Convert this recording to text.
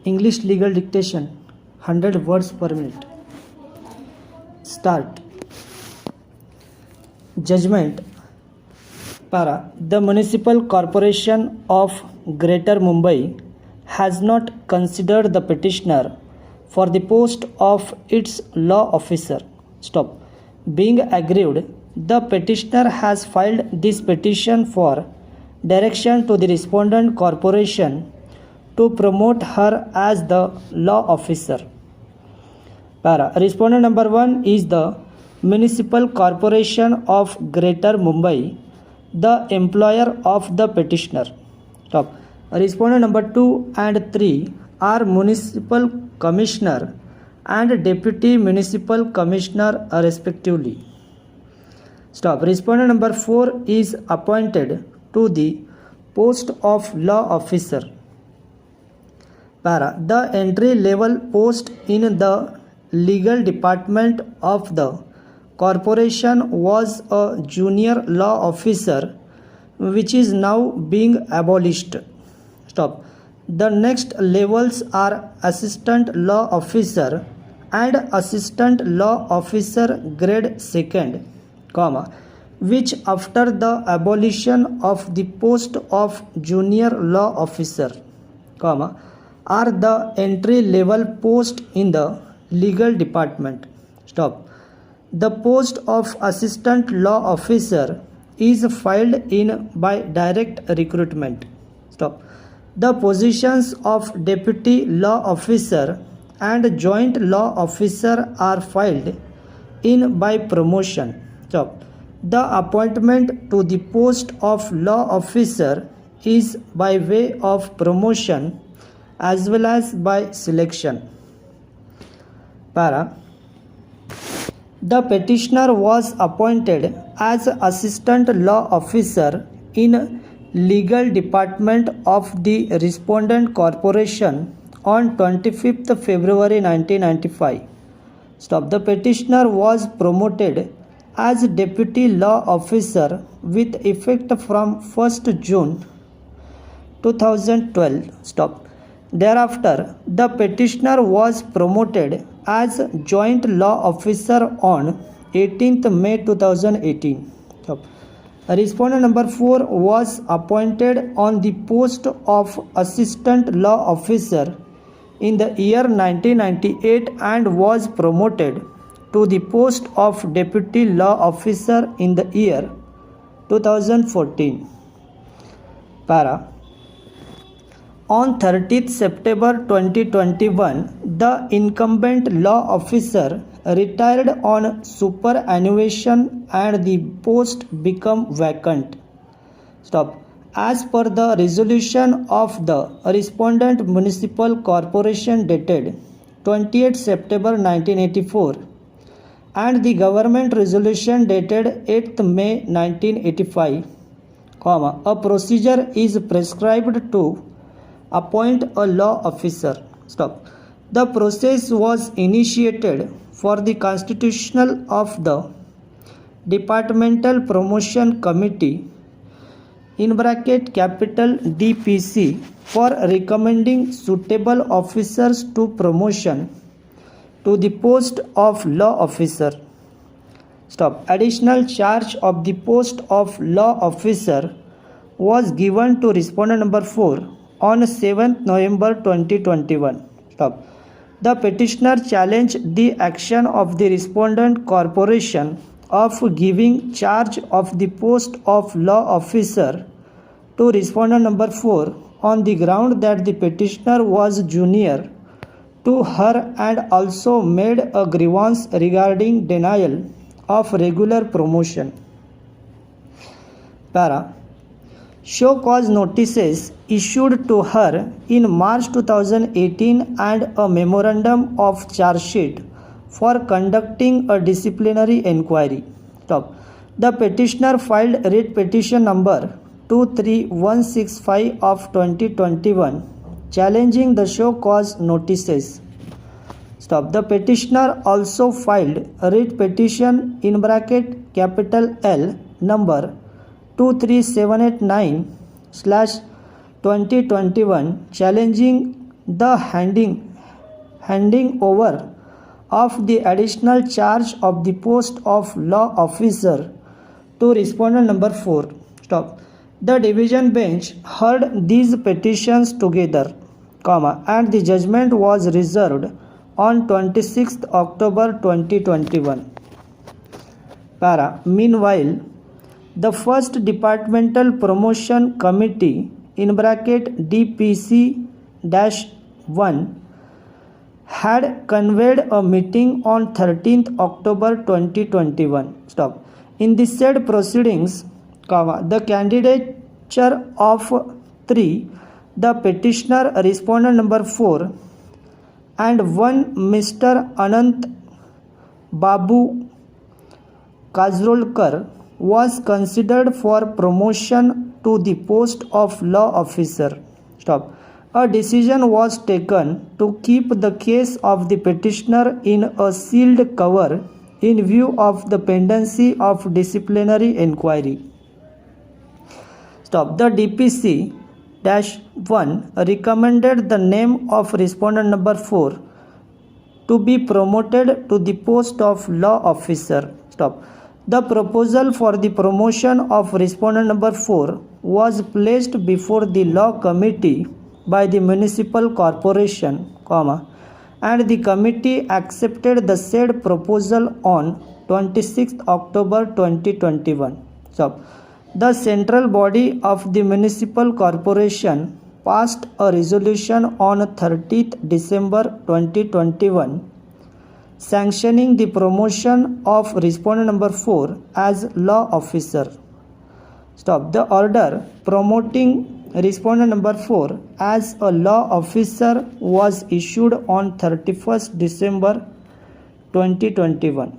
English legal dictation 100 words per minute. Start. Judgment. Para. The Municipal Corporation of Greater Mumbai has not considered the petitioner for the post of its law officer. Stop. Being aggrieved, the petitioner has filed this petition for direction to the respondent corporation to promote her as the law officer. Para. Respondent number 1 is the Municipal Corporation of Greater Mumbai, the employer of the petitioner. Stop. Respondent number 2 and 3 are Municipal Commissioner and Deputy Municipal Commissioner respectively. Stop. Respondent number 4 is appointed to the post of law officer. Para. The entry level post in the legal department of the corporation was a junior law officer, which is now being abolished. Stop. The next levels are assistant law officer and assistant law officer grade 2nd, which after the abolition of the post of junior law officer, are the entry level post in the legal department. Stop. The post of assistant law officer is filed in by direct recruitment. Stop. The positions of deputy law officer and joint law officer are filed in by promotion. Stop. The appointment to the post of law officer is by way of promotion as well as by selection. Para. The petitioner was appointed as assistant law officer in legal department of the respondent corporation on 25th February 1995. Stop. The petitioner was promoted as deputy law officer with effect from 1st June 2012. Stop. Thereafter, the petitioner was promoted as joint law officer on 18th May 2018. Stop. Respondent number 4 was appointed on the post of assistant law officer in the year 1998 and was promoted to the post of deputy law officer in the year 2014. Para. On 30th September 2021, the incumbent law officer retired on superannuation and the post became vacant. Stop. As per the resolution of the respondent municipal corporation dated 28 September 1984 and the government resolution dated 8th May 1985, a procedure is prescribed to appoint a law officer. Stop. The process was initiated for the constitutional of the Departmental Promotion Committee capital DPC for recommending suitable officers to promotion to the post of law officer. Stop. Additional charge of the post of law officer was given to respondent number 4 on 7th November 2021. Stop. The petitioner challenged the action of the respondent corporation of giving charge of the post of law officer to respondent number 4 on the ground that the petitioner was junior to her and also made a grievance regarding denial of regular promotion. Para. Show cause notices issued to her in March 2018 and a memorandum of charge sheet for conducting a disciplinary inquiry. Stop. The petitioner filed writ petition number 23165 of 2021 challenging the show cause notices. Stop. The petitioner also filed a writ petition capital L number 23789/2021 challenging the handing over of the additional charge of the post of law officer to respondent number 4. Stop. The division bench heard these petitions together, and the judgment was reserved on 26th October 2021. Meanwhile, the first Departmental Promotion Committee DPC-1 had convened a meeting on 13th October 2021. In the said proceedings, the candidature of 3, the petitioner respondent number 4 and 1 Mr. Anant Babu Kajrolkar was considered for promotion to the post of law officer. A decision was taken to keep the case of the petitioner in a sealed cover in view of the pendency of disciplinary inquiry. The DPC-1 recommended the name of respondent number 4 to be promoted to the post of law officer. The proposal for the promotion of respondent number 4 was placed before the law committee by the municipal corporation, and the committee accepted the said proposal on 26th October 2021. The central body of the municipal corporation passed a resolution on 30th December 2021 sanctioning the promotion of respondent number 4 as law officer. The order promoting respondent number 4 as a law officer was issued on 31st December 2021.